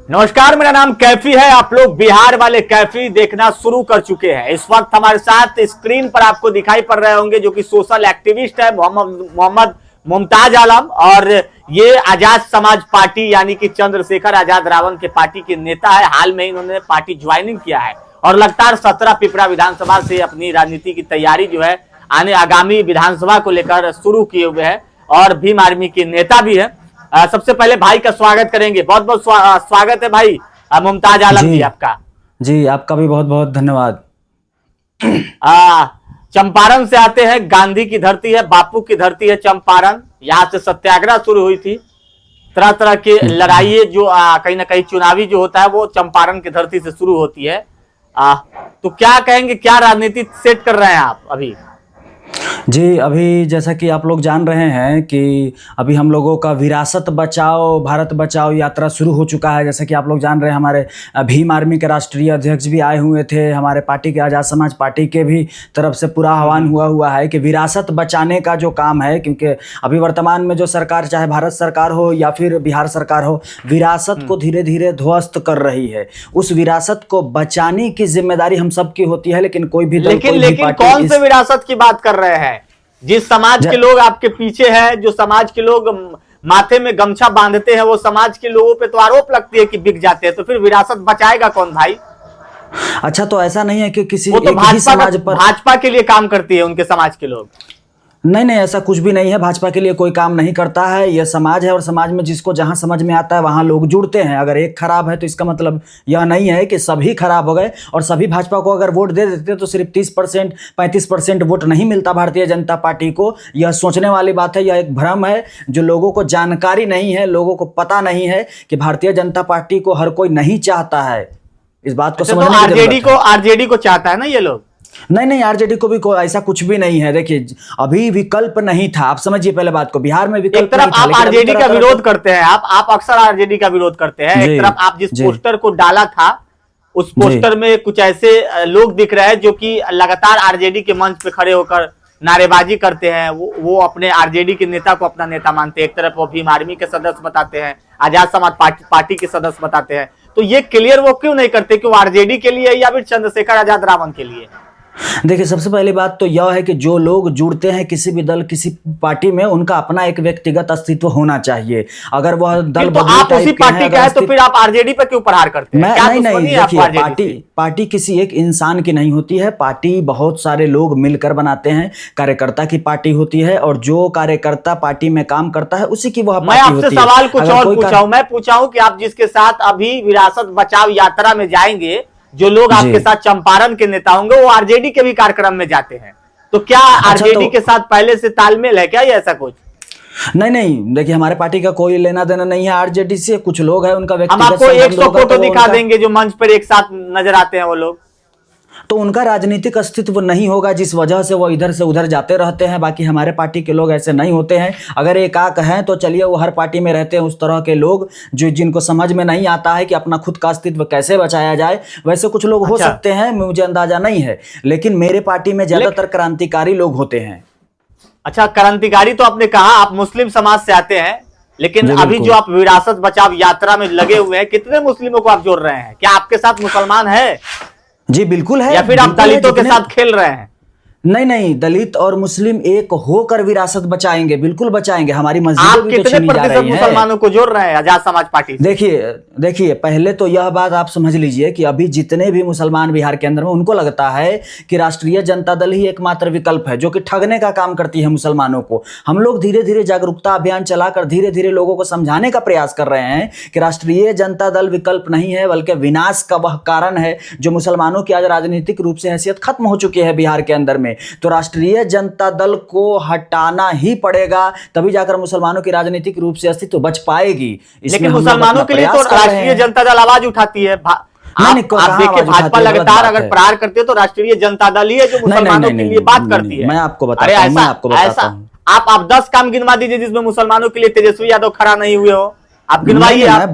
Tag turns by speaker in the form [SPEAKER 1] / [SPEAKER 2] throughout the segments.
[SPEAKER 1] नमस्कार, मेरा नाम कैफी है। आप लोग बिहार वाले कैफी देखना शुरू कर चुके हैं। इस वक्त हमारे साथ स्क्रीन पर आपको दिखाई पड़ रहे होंगे जो कि सोशल एक्टिविस्ट है मोहम्मद मुमताज आलम, और ये आजाद समाज पार्टी यानी कि चंद्रशेखर आजाद रावण के पार्टी के नेता है। हाल में इन्होंने पार्टी ज्वाइनिंग किया है और लगातार 17 पिपरा विधानसभा से अपनी राजनीति की तैयारी जो है आने आगामी विधानसभा को लेकर शुरू किए हुए है और भीम आर्मी के नेता भी है। सबसे पहले भाई का स्वागत करेंगे। बहुत बहुत स्वागत है भाई मुमताज आलम जी आपका।
[SPEAKER 2] जी आपका भी बहुत बहुत धन्यवाद।
[SPEAKER 1] चंपारण से आते हैं, गांधी की धरती है, बापू की धरती है चंपारण। यहाँ से सत्याग्रह शुरू हुई थी, तरह तरह के लड़ाई जो कहीं ना कहीं चुनावी जो होता है वो चंपारण की धरती से शुरू होती है। तो क्या कहेंगे, क्या राजनीति सेट कर रहे हैं आप अभी?
[SPEAKER 2] जी अभी जैसा कि आप लोग जान रहे हैं कि अभी हम लोगों का विरासत बचाओ भारत बचाओ यात्रा शुरू हो चुका है। जैसा कि आप लोग जान रहे हैं, हमारे भीम आर्मी के राष्ट्रीय अध्यक्ष भी आए हुए थे। हमारे पार्टी के आज़ाद समाज पार्टी के भी तरफ से पूरा आह्वान हुआ है कि विरासत बचाने का जो काम है, क्योंकि अभी वर्तमान में जो सरकार, चाहे भारत सरकार हो या फिर बिहार सरकार हो, विरासत को धीरे धीरे ध्वस्त कर रही है। उस विरासत को बचाने की जिम्मेदारी हम सबकी होती है, लेकिन कोई भी
[SPEAKER 1] लेकिन कौन से विरासत की बात कर रहे हैं? जिस समाज के लोग आपके पीछे हैं, जो समाज के लोग माथे में गमछा बांधते हैं, वो समाज के लोगों पे तो आरोप लगती है कि बिक जाते हैं, तो फिर विरासत बचाएगा कौन भाई?
[SPEAKER 2] अच्छा, तो ऐसा नहीं है कि किसी
[SPEAKER 1] वो तो भाजपा के लिए काम करती है उनके समाज के लोग।
[SPEAKER 2] नहीं, ऐसा कुछ भी नहीं है। भाजपा के लिए कोई काम नहीं करता है। यह समाज है और समाज में जिसको जहां समझ में आता है वहां लोग जुड़ते हैं। अगर एक खराब है तो इसका मतलब यह नहीं है कि सभी खराब हो गए, और सभी भाजपा को अगर वोट दे देते तो सिर्फ 30% 35% वोट नहीं मिलता भारतीय जनता पार्टी को। यह सोचने वाली बात है, यह एक भ्रम है जो लोगों को जानकारी नहीं है, लोगों को पता नहीं है कि भारतीय जनता पार्टी को हर कोई नहीं चाहता है। इस बात को समझना।
[SPEAKER 1] आरजेडी को चाहता है ना ये लोग?
[SPEAKER 2] नहीं, आरजेडी को भी ऐसा कुछ भी नहीं है। देखिए, अभी विकल्प नहीं था, आप समझिए पहले बात को। बिहार में विकल्प
[SPEAKER 1] एक तरफ
[SPEAKER 2] नहीं था,
[SPEAKER 1] आप आरजेडी का विरोध करते हैं, आप अक्सर आरजेडी का विरोध करते हैं। एक तरफ आप जिस पोस्टर को डाला था, उस पोस्टर में कुछ ऐसे लोग दिख रहे हैं जो कि लगातार आरजेडी के मंच पे खड़े होकर नारेबाजी करते हैं। वो अपने आरजेडी के नेता को अपना नेता मानते हैं। एक तरफ वो भीम आर्मी के सदस्य बताते हैं, आजाद समाज पार्टी के सदस्य बताते हैं। तो ये क्लियर वो क्यों नहीं करते कि वो आरजेडी के लिए या फिर चंद्रशेखर आजाद रावण के लिए?
[SPEAKER 2] देखिए, सबसे पहली बात तो यह है कि जो लोग जुड़ते हैं किसी भी दल, किसी पार्टी में, उनका अपना एक व्यक्तिगत अस्तित्व होना चाहिए। अगर वह दल
[SPEAKER 1] तो आप उसी पार्टी का है तो फिर आप आरजेडी पर क्यों प्रहार करते हैं?
[SPEAKER 2] नहीं, देखिए, पार्टी किसी एक इंसान की नहीं होती है। पार्टी बहुत सारे लोग मिलकर बनाते हैं। कार्यकर्ता की पार्टी होती है, और जो कार्यकर्ता पार्टी में काम करता है उसी की वह पार्टी होती है।
[SPEAKER 1] मैं आपसे सवाल कुछ और पूछा हूं। मैं पूछा हूं कि आप जिसके साथ अभी विरासत बचाओ यात्रा में जाएंगे, जो लोग आपके साथ चंपारण के नेता होंगे, वो आरजेडी के भी कार्यक्रम में जाते हैं। तो क्या आरजेडी के साथ पहले से तालमेल है क्या, या ऐसा कुछ?
[SPEAKER 2] नहीं, देखिए, हमारे पार्टी का कोई लेना देना नहीं है आरजेडी से। कुछ लोग हैं, उनका
[SPEAKER 1] व्यक्तिगत, हम आपको 100 फोटो दिखा देंगे जो मंच पर एक साथ नजर आते हैं वो लोग।
[SPEAKER 2] तो उनका राजनीतिक अस्तित्व नहीं होगा, जिस वजह से वो इधर से उधर जाते रहते हैं। बाकी हमारे पार्टी के लोग ऐसे नहीं होते हैं। अगर एकाक हैं तो चलिए, वो हर पार्टी में रहते हैं। उस तरह के लोग जिनको समझ में नहीं आता है कि अपना खुद का अस्तित्व कैसे बचाया जाए, वैसे कुछ लोग हो सकते हैं, मुझे अंदाजा नहीं है। लेकिन मेरे पार्टी में ज्यादातर क्रांतिकारी लोग होते हैं।
[SPEAKER 1] अच्छा, क्रांतिकारी तो आपने कहा, आप मुस्लिम समाज से आते हैं, लेकिन अभी जो आप विरासत बचाओ यात्रा में लगे हुए हैं, कितने मुस्लिमों को आप जोड़ रहे हैं? क्या आपके साथ मुसलमान है?
[SPEAKER 2] जी बिल्कुल है।
[SPEAKER 1] या फिर आप दलितों के साथ खेल रहे हैं?
[SPEAKER 2] नहीं, दलित और मुस्लिम एक होकर विरासत बचाएंगे, बिल्कुल बचाएंगे। हमारी मस्जिदें
[SPEAKER 1] आप कितने प्रतिशत मुसलमानों को जोड़ रहे हैं आजाद समाज पार्टी?
[SPEAKER 2] देखिए, पहले तो यह बात आप समझ लीजिए कि अभी जितने भी मुसलमान बिहार के अंदर में, उनको लगता है कि राष्ट्रीय जनता दल ही एकमात्र विकल्प है, जो कि ठगने का काम करती है मुसलमानों को। हम लोग धीरे धीरे जागरूकता अभियान चलाकर धीरे धीरे लोगों को समझाने का प्रयास कर रहे हैं कि राष्ट्रीय जनता दल विकल्प नहीं है, बल्कि विनाश का वह कारण है जो मुसलमानों की आज राजनीतिक रूप से हैसियत खत्म हो चुकी है बिहार के अंदर में। तो राष्ट्रीय जनता दल को हटाना ही पड़ेगा, तभी जाकर मुसलमानों की राजनीतिक रूप से अस्तित्व बच पाएगी।
[SPEAKER 1] लेकिन मुसलमानों के लिए तो राष्ट्रीय जनता दल आवाज उठाती है। आप देखिए, भाजपा लगातार अगर प्रहार करती है तो राष्ट्रीय जनता दल ही है जो मुसलमानों के लिए बात करती है।
[SPEAKER 2] मैं आपको बताता हूं।
[SPEAKER 1] आप 10 काम गिनवा दीजिए जिसमें मुसलमानों के लिए तेजस्वी यादव खड़ा नहीं हुए हो। आप गिनवाइए, आप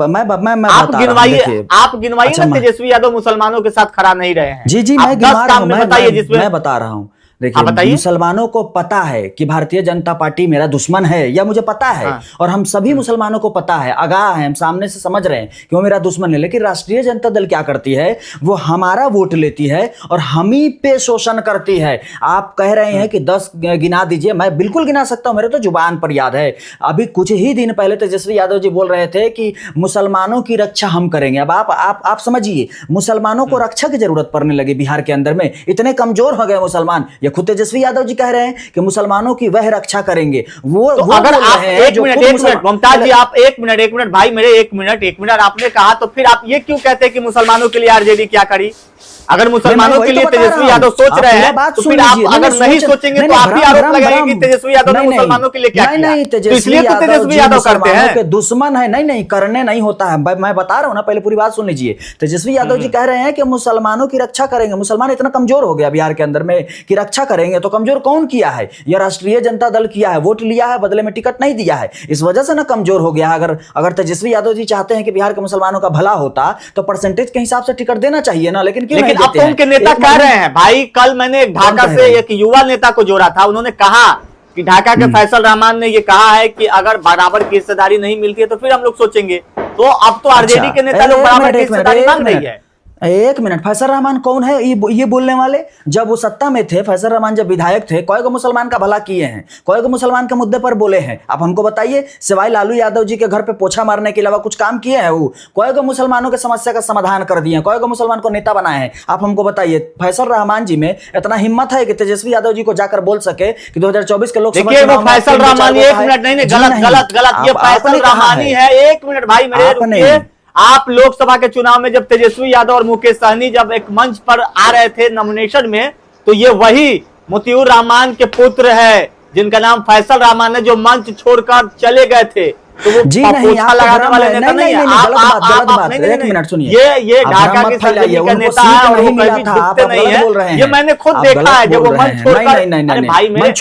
[SPEAKER 1] गिनवाइए ना, तेजस्वी यादव मुसलमानों के साथ खड़ा नहीं रहे हैं।
[SPEAKER 2] जी, मैं गिनवा रहा हूं, मैं बता रहा हूं।
[SPEAKER 1] हाँ,
[SPEAKER 2] देखिए,
[SPEAKER 1] बताइए।
[SPEAKER 2] मुसलमानों को पता है कि भारतीय जनता पार्टी मेरा दुश्मन है, या मुझे पता है।
[SPEAKER 1] हाँ।
[SPEAKER 2] और हम सभी मुसलमानों को पता है, आगाह है, हम सामने से समझ रहे हैं कि वो मेरा दुश्मन है। लेकिन राष्ट्रीय जनता दल क्या करती है, वो हमारा वोट लेती है और हम ही पे शोषण करती है। आप कह रहे हैं कि 10 गिना दीजिए, मैं बिल्कुल गिना सकता हूं, मेरे तो जुबान पर याद है। अभी कुछ ही दिन पहले तेजस्वी यादव जी बोल रहे थे कि मुसलमानों की रक्षा हम करेंगे। अब आप समझिए, मुसलमानों को रक्षा की जरूरत पड़ने लगी बिहार के अंदर में। इतने कमजोर हो गए मुसलमान, ये खुद तेजस्वी यादव जी कह रहे हैं कि मुसलमानों की वह रक्षा करेंगे। वो
[SPEAKER 1] अगर
[SPEAKER 2] बोल
[SPEAKER 1] आप
[SPEAKER 2] रहे हैं
[SPEAKER 1] एक मिनट मुमताज जी, आप एक मिनट भाई मेरे, एक मिनट आपने कहा, तो फिर आप ये क्यों कहते हैं कि मुसलमानों के लिए आरजेडी क्या करी? अगर मुसलमानों के लिए तेजस्वी यादव सोच रहे हैं, तो फिर आप अगर नहीं सोचेंगे तो आप ही आरोप लगाएंगे कि तेजस्वी यादव ने मुसलमानों के लिए क्या किया। तो इसलिए तो तेजस्वी यादव करते हैं।
[SPEAKER 2] दुश्मन है। नहीं, करने नहीं होता है। मैं बता रहा हूं ना, पहले पूरी बात सुन लीजिए। तेजस्वी यादव जी कह रहे हैं कि मुसलमानों की रक्षा करेंगे। मुसलमान इतना कमजोर हो गया बिहार के अंदर में कि रक्षा करेंगे, तो कमजोर कौन किया है? यह राष्ट्रीय जनता दल किया है, वोट लिया है, बदले में टिकट नहीं दिया है, इस वजह से ना कमजोर हो गया। अगर तेजस्वी यादव जी चाहते हैं कि बिहार के मुसलमानों का भला होता, तो परसेंटेज के हिसाब से टिकट देना चाहिए ना। लेकिन क्यों नहीं
[SPEAKER 1] अब
[SPEAKER 2] देते
[SPEAKER 1] तो
[SPEAKER 2] हैं?
[SPEAKER 1] उनके नेता कह रहे हैं भाई, कल मैंने ढाका से एक युवा नेता को जोड़ा था, उन्होंने कहा कि ढाका के फैसल रहमान ने ये कहा है कि अगर बराबर की हिस्सेदारी नहीं मिलती है तो फिर हम लोग सोचेंगे। तो अब तो आरजेडी के नेता लोग बराबर की हिस्सेदारी मांग रही है।
[SPEAKER 2] एक मिनट, फैसल रहमान कौन है ये बोलने वाले? जब वो सत्ता में थे, फैसल रहमान जब विधायक थे, कोई को मुसलमान का भला किए हैं, कोई को मुसलमान के मुद्दे पर बोले हैं? आप हमको बताइए। सिवाय लालू यादव जी के घर पे पोछा मारने के अलावा कुछ काम किए हैं? वो कोई को मुसलमानों के समस्या का समाधान कर दिए, कोई को मुसलमान को नेता बनाए हैं? आप हमको बताइए। फैसल रहमान जी में इतना हिम्मत है कि तेजस्वी यादव जी को जाकर बोल सके कि 2024 के लोकसभा
[SPEAKER 1] चुनाव में फैसल रहमानी, एक मिनट, नहीं गलत, ये फैसल रहमानी है। एक मिनट भाई मेरे, आप लोकसभा के चुनाव में जब तेजस्वी यादव और मुकेश सहनी जब एक मंच पर आ रहे थे नॉमिनेशन में, तो ये वही मोतियूर रहमान के पुत्र है जिनका नाम फैसल रहमान है, जो मंच छोड़कर चले गए थे। तो वो
[SPEAKER 2] जी नहीं,
[SPEAKER 1] पोछा लगाने वाले नेता नहीं है।
[SPEAKER 2] गलत बात। एक मिनट सुनिए,
[SPEAKER 1] ये ढाका की सरजमी का नेता है और वो कहीं झुकते नहीं है। ये मैंने खुद देखा है, जब वो मंच छोड़कर, भाई मेरे,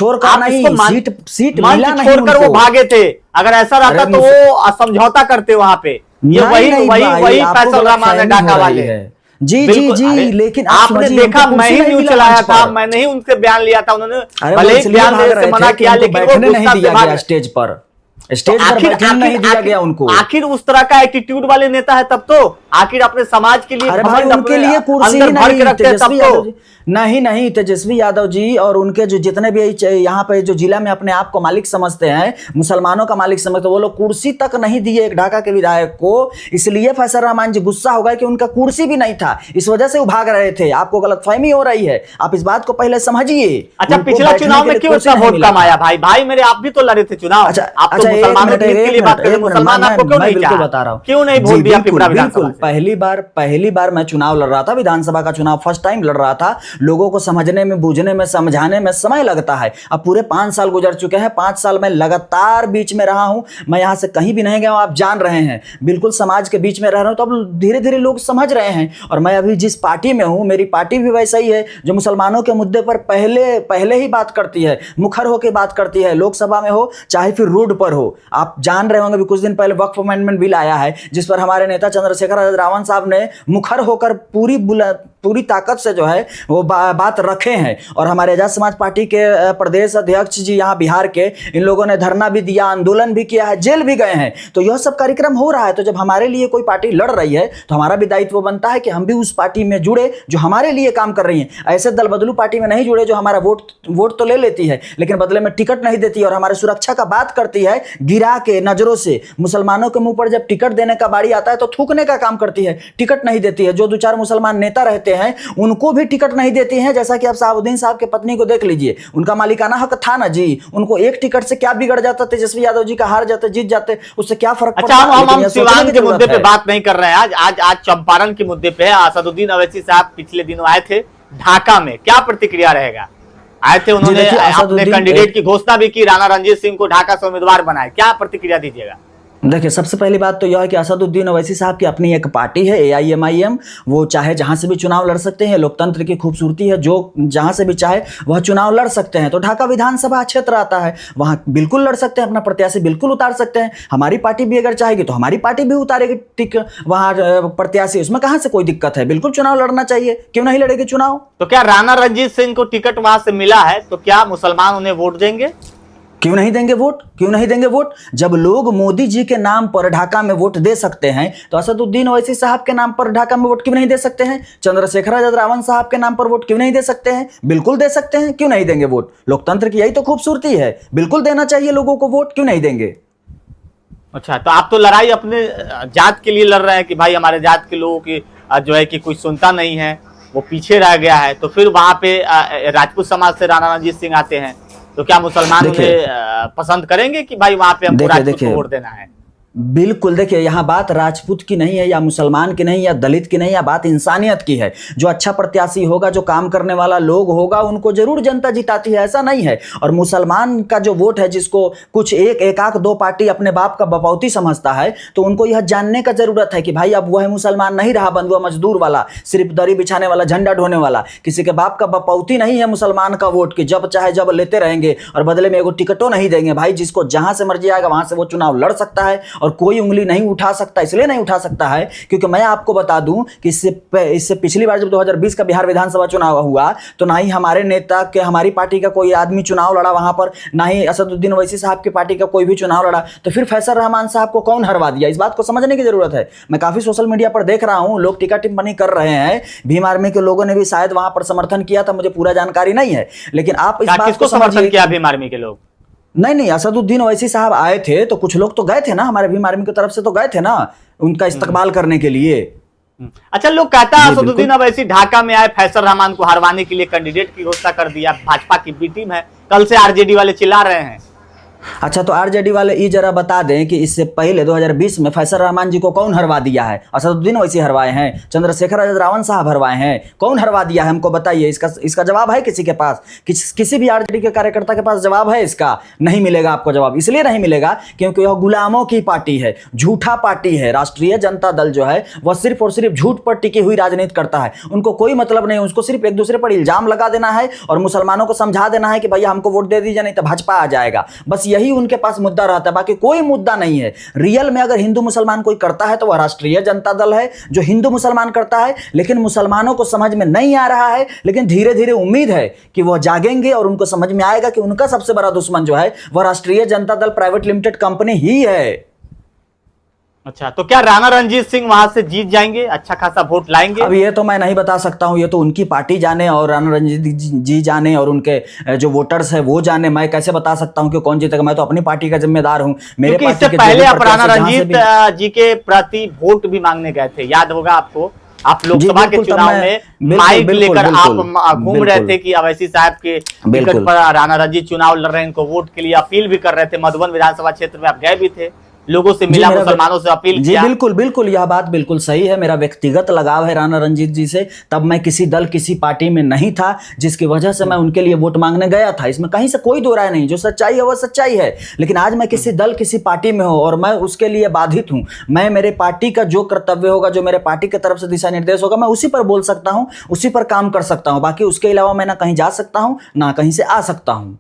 [SPEAKER 2] सीट
[SPEAKER 1] मंच छोड़कर वो भागे थे। अगर ऐसा रहता तो वो समझौता करते वहां पे। ये वही फैसल रहमान है, ढाका वाले।
[SPEAKER 2] जी, लेकिन
[SPEAKER 1] आपने देखा, मैं ही न्यूज चलाया था, मैंने ही उनसे बयान लिया था, उन्होंने भले ही बयान देने से मना किया, लेकिन वो
[SPEAKER 2] नहीं दिया गया स्टेज पर नहीं दिया गया उनको।
[SPEAKER 1] आखिर उस तरह का एटीट्यूड वाले नेता है तब तो, आखिर अपने समाज के लिए,
[SPEAKER 2] उनके लिए कुर्सी नहीं। तेजस्वी यादव जी और उनके जो जितने भी यहाँ पे जो जिला में अपने आप को मालिक समझते हैं, मुसलमानों का मालिक समझते हैं, वो लोग कुर्सी तक नहीं दिए एक ढाका के विधायक को। इसलिए फैसल रहमान जी गुस्सा हो गए कि उनका कुर्सी भी नहीं था, इस वजह से वो भाग रहे थे। आपको गलतफहमी हो रही है, आप इस बात को पहले समझिए।
[SPEAKER 1] अच्छा, पिछला चुनाव में क्यों इतना वोट कम आया? भाई मेरे, आप भी तो लड़े थे चुनाव। आप तो मुसलमानों के बात कर रहे, मुसलमान आपको क्यों नहीं चाहा?
[SPEAKER 2] बता रहा हूं
[SPEAKER 1] क्यों नहीं वोट दिया पिपरा विधानसभा?
[SPEAKER 2] पहली बार मैं चुनाव लड़ रहा था, विधानसभा का चुनाव फर्स्ट टाइम लड़ रहा था। लोगों को समझने में, बूझने में, समझाने में समय लगता है। अब पूरे 5 साल गुजर चुके हैं, 5 साल में लगातार बीच में रहा हूं, मैं यहां से कहीं भी नहीं गया हूं, आप जान रहे हैं। बिल्कुल समाज के बीच में रह रहा हूं, तो अब धीरे धीरे लोग समझ रहे हैं। और मैं अभी जिस पार्टी में हूं, मेरी पार्टी भी वैसा ही है, जो मुसलमानों के मुद्दे पर पहले ही बात करती है, मुखर होकर बात करती है, लोकसभा में हो चाहे फिर रोड पर हो। आप जान रहे होंगे, कुछ दिन पहले वक्फ अमेंडमेंट बिल आया है, जिस पर हमारे नेता चंद्रशेखर आजाद रावण साहब ने मुखर होकर पूरी ताकत से जो है वो बात रखे हैं। और हमारे आजाद समाज पार्टी के प्रदेश अध्यक्ष जी यहाँ बिहार के, इन लोगों ने धरना भी दिया, आंदोलन भी किया है, जेल भी गए हैं। तो यह सब कार्यक्रम हो रहा है। तो जब हमारे लिए कोई पार्टी लड़ रही है, तो हमारा भी दायित्व बनता है कि हम भी उस पार्टी में जुड़े जो हमारे लिए काम कर रही है। ऐसे दल बदलू पार्टी में नहीं जुड़े जो हमारा वोट तो ले लेती है, लेकिन बदले में टिकट नहीं देती और हमारे सुरक्षा का बात करती है गिरा के, नजरों से। मुसलमानों के मुंह पर जब टिकट देने का बारी आता है तो थूकने का काम करती है, टिकट नहीं देती है। जो 2-4 मुसलमान नेता रहते हैं, उनको भी टिकट नहीं देती हैं। जैसा कि आप साहबुद्दीन साहब के पत्नी को देख लीजिए, उनका मालिकाना हक था ना जी, उनको एक टिकट से क्या बिगड़ जाता? तेजस्वी यादव जी का हार जाते, जीत जाते, उससे क्या फर्क पड़ता?
[SPEAKER 1] हम सिवान के मुद्दे पे बात नहीं कर रहे हैं आज चंपारण के मुद्दे पे है। असदुद्दीन अवैसी साहब पिछले दिनों आए थे ढाका में, क्या प्रतिक्रिया रहेगा? आए थे, उन्होंने अपने कैंडिडेट की घोषणा भी की, राणा रणजीत सिंह को ढाका से उम्मीदवार बनाए, क्या प्रतिक्रिया दीजिएगा?
[SPEAKER 2] देखिए, सबसे पहली बात तो यह है कि असदुद्दीन ओवैसी साहब की अपनी एक पार्टी है AIMIM। वो चाहे जहां से भी चुनाव लड़ सकते हैं, लोकतंत्र की खूबसूरती है, जो जहां से भी चाहे वह चुनाव लड़ सकते हैं। तो ढाका विधानसभा क्षेत्र आता है, वहां बिल्कुल लड़ सकते हैं, अपना प्रत्याशी बिल्कुल उतार सकते हैं। हमारी पार्टी भी अगर चाहेगी तो हमारी पार्टी भी उतारेगी वहां प्रत्याशी, उसमें कहां से कोई दिक्कत है। बिल्कुल चुनाव लड़ना चाहिए, क्यों नहीं लड़ेगी चुनाव।
[SPEAKER 1] तो क्या राणा रणजीत सिंह को टिकट वहां से मिला है, तो क्या मुसलमान उन्हें वोट देंगे?
[SPEAKER 2] क्यों नहीं देंगे वोट, क्यों नहीं देंगे वोट। जब लोग मोदी जी के नाम पर ढाका में वोट दे सकते हैं तो असदुद्दीन ओवैसी साहब के नाम पर ढाका में वोट क्यों नहीं दे सकते हैं। चंद्रशेखर आजाद रावण साहब के नाम पर वोट क्यों नहीं दे सकते हैं। बिल्कुल दे सकते हैं, क्यों नहीं देंगे वोट। लोकतंत्र की यही तो खूबसूरती है, बिल्कुल देना चाहिए लोगों को वोट, क्यों नहीं देंगे।
[SPEAKER 1] अच्छा, तो आप तो लड़ाई अपने जात के लिए लड़ रहे हैं कि भाई हमारे जात के लोगों की जो है कि कोई सुनता नहीं है, वो पीछे रह गया है। तो फिर वहां पे राजपूत समाज से राणा रणजीत सिंह आते हैं, तो क्या मुसलमान उन्हें पसंद करेंगे कि भाई वहां पे हमको राजपूत को वोट देना है।
[SPEAKER 2] बिल्कुल, देखिए यहाँ बात राजपूत की नहीं है, या मुसलमान की नहीं, या दलित की नहीं, या बात इंसानियत की है। जो अच्छा प्रत्याशी होगा, जो काम करने वाला लोग होगा, उनको जरूर जनता जिताती है, ऐसा नहीं है। और मुसलमान का जो वोट है, जिसको कुछ एक आध दो पार्टी अपने बाप का बपौती समझता है, तो उनको यह जानने का जरूरत है कि भाई अब वह मुसलमान नहीं रहा, बंधुआ मजदूर वाला, सिर्फ दरी बिछाने वाला, झंडा ढोने वाला, किसी के बाप का बपौती नहीं है मुसलमान का वोट की जब चाहे जब लेते रहेंगे और बदले में एगो टिकटों नहीं देंगे। भाई जिसको जहां से मर्जी आएगा वहां से वो चुनाव लड़ सकता है, और कोई उंगली नहीं उठा सकता। इसलिए नहीं उठा सकता है क्योंकि मैं आपको बता दूं कि इससे पिछली बार जब 2020 का बिहार विधानसभा चुनाव हुआ तो ना ही हमारे नेता के, हमारी पार्टी का कोई आदमी चुनाव लड़ा वहां पर, ना ही असदुद्दीन ओवैसी साहब की पार्टी का कोई भी चुनाव लड़ा। तो फिर फैसल रहमान साहब को कौन हरवा दिया, इस बात को समझने की जरूरत है। मैं काफी सोशल मीडिया पर देख रहा हूं, लोग टीका टिप्पणी कर रहे हैं, भीम आर्मी के लोगों ने भी शायद वहां पर समर्थन किया था, मुझे पूरा जानकारी नहीं है, लेकिन आप इस बात को
[SPEAKER 1] समर्थन किया भीम आर्मी के लोग।
[SPEAKER 2] नहीं, असदुद्दीन ओवैसी साहब आए थे तो कुछ लोग तो गए थे ना, हमारे भीम आर्मी की तरफ से तो गए थे ना उनका इस्तकबाल करने के लिए।
[SPEAKER 1] अच्छा, लोग कहता है असदुद्दीन ओवैसी ढाका में आए, फैसल रहमान को हरवाने के लिए कैंडिडेट की घोषणा कर दिया। भाजपा की बी टीम है, कल से आरजेडी वाले चिल्ला रहे हैं।
[SPEAKER 2] अच्छा, तो आरजेडी वाले ये जरा बता दें कि इससे पहले 2020 में फैसल रहमान जी को कौन हरवा दिया है। असदुद्दीन ओवैसी हरवाए हैं, चंद्रशेखर आजाद रावण साहब हरवाए हैं, कौन हरवा दिया है हमको बताइए। इसका जवाब है किसी के पास, किसी भी आरजेडी के कार्यकर्ता के पास जवाब है इसका? नहीं मिलेगा आपको जवाब। इसलिए नहीं मिलेगा क्योंकि यह गुलामों की पार्टी है, झूठा पार्टी है। राष्ट्रीय जनता दल जो है वह सिर्फ और सिर्फ झूठ पर टिकी हुई राजनीति करता है। उनको कोई मतलब नहीं, उसको सिर्फ एक दूसरे पर इल्जाम लगा देना है और मुसलमानों को समझा देना है कि भैया हमको वोट दे दीजिए नहीं तो भाजपा आ जाएगा। बस यही उनके पास मुद्दा रहता है, बाकी कोई मुद्दा नहीं है। रियल में अगर हिंदू मुसलमान कोई करता है तो वह राष्ट्रीय जनता दल है, जो हिंदू मुसलमान करता है। लेकिन मुसलमानों को समझ में नहीं आ रहा है, लेकिन धीरे धीरे उम्मीद है कि वह जागेंगे और उनको समझ में आएगा कि उनका सबसे बड़ा दुश्मन जो है वह राष्ट्रीय Janata Dal private limited company ही है।
[SPEAKER 1] अच्छा, तो क्या राणा रणजीत सिंह वहां से जीत जाएंगे, अच्छा खासा वोट लाएंगे?
[SPEAKER 2] अब ये तो मैं नहीं बता सकता हूं, ये तो उनकी पार्टी जाने और राणा रणजीत जी जाने और उनके जो वोटर्स है वो जाने। मैं कैसे बता सकता हूं कि कौन जीतेगा, मैं तो अपनी पार्टी का जिम्मेदार हूं। मेरे
[SPEAKER 1] पार्टी के पहले आप राणा रणजीत जी के प्रति वोट भी मांगने गए थे, याद होगा आपको। आप लोकसभा के चुनाव में माइक लेकर आप घूम रहे थे कि ओवैसी साहब के टिकट पर राणा रणजीत चुनाव लड़ रहे हैं, इनको वोट के लिए अपील भी कर रहे थे। मधुबन विधानसभा क्षेत्र में आप गए भी थे, लोगों से मिला, मुसलमानों से अपील किया।
[SPEAKER 2] बिल्कुल बिल्कुल, यह बात बिल्कुल सही है। मेरा व्यक्तिगत लगाव है राणा रणजीत जी से। तब मैं किसी दल किसी पार्टी में नहीं था, जिसकी वजह से मैं उनके लिए वोट मांगने गया था। इसमें कहीं से कोई दो राय नहीं, जो सच्चाई है वह सच्चाई है। लेकिन आज मैं किसी दल किसी पार्टी में हूं और मैं उसके लिए बाधित हूं। मैं मेरे पार्टी का जो कर्तव्य होगा, जो मेरे पार्टी की तरफ से दिशा निर्देश होगा, मैं उसी पर बोल सकता हूं, उसी पर काम कर सकता हूं। बाकी उसके अलावा मैं ना कहीं जा सकता हूं ना कहीं से आ सकता हूं।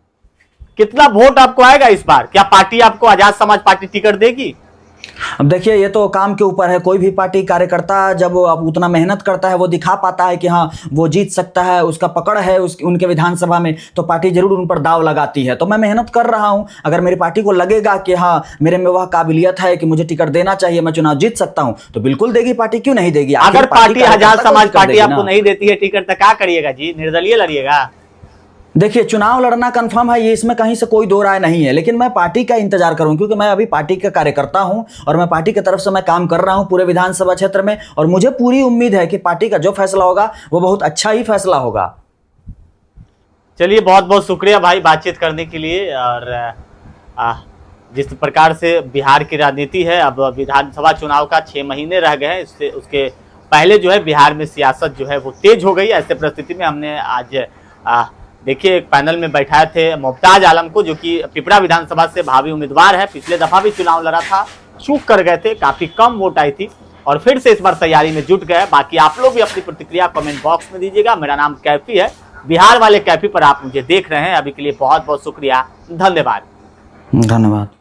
[SPEAKER 1] कितना वोट आपको आएगा इस बार? क्या पार्टी आपको आजाद समाज पार्टी टिकट देगी?
[SPEAKER 2] अब देखिए, ये तो काम के ऊपर है। कोई भी पार्टी कार्यकर्ता जब अब उतना मेहनत करता है, वो दिखा पाता है कि हाँ वो जीत सकता है, उसका पकड़ है उनके विधानसभा में, तो पार्टी जरूर उन पर दाव लगाती है। तो मैं मेहनत कर रहा हूं। अगर मेरी पार्टी को लगेगा कि हाँ मेरे में वह काबिलियत है कि मुझे टिकट देना चाहिए, मैं चुनाव जीत सकता हूं, तो बिल्कुल देगी पार्टी, क्यों नहीं देगी।
[SPEAKER 1] अगर पार्टी आजाद समाज पार्टी आपको नहीं देती है टिकट तो क्या करिएगा जी? निर्दलीय लड़िएगा?
[SPEAKER 2] देखिए, चुनाव लड़ना कंफर्म है, ये इसमें कहीं से कोई दो राय नहीं है। लेकिन मैं पार्टी का इंतजार करूं क्योंकि मैं अभी पार्टी का कार्यकर्ता हूं और मैं पार्टी की तरफ से मैं काम कर रहा हूं पूरे विधानसभा क्षेत्र में, और मुझे पूरी उम्मीद है कि पार्टी का जो फैसला होगा वो बहुत अच्छा ही फैसला होगा।
[SPEAKER 1] चलिए, बहुत बहुत शुक्रिया भाई बातचीत करने के लिए। और जिस प्रकार से बिहार की राजनीति है, अब विधानसभा चुनाव का 6 महीने रह गए हैं, इससे उसके पहले जो है बिहार में सियासत जो है वो तेज हो गई। ऐसे परिस्थिति में हमने आज देखिए एक पैनल में बैठाए थे मुमताज आलम को, जो कि पिपरा विधानसभा से भावी उम्मीदवार है, पिछले दफा भी चुनाव लड़ा था चूक कर गए थे, काफी कम वोट आई थी और फिर से इस बार तैयारी में जुट गए। बाकी आप लोग भी अपनी प्रतिक्रिया कमेंट बॉक्स में दीजिएगा। मेरा नाम कैफी है, बिहार वाले कैफी पर आप मुझे देख रहे हैं। अभी के लिए बहुत बहुत शुक्रिया, धन्यवाद।
[SPEAKER 2] धन्यवाद।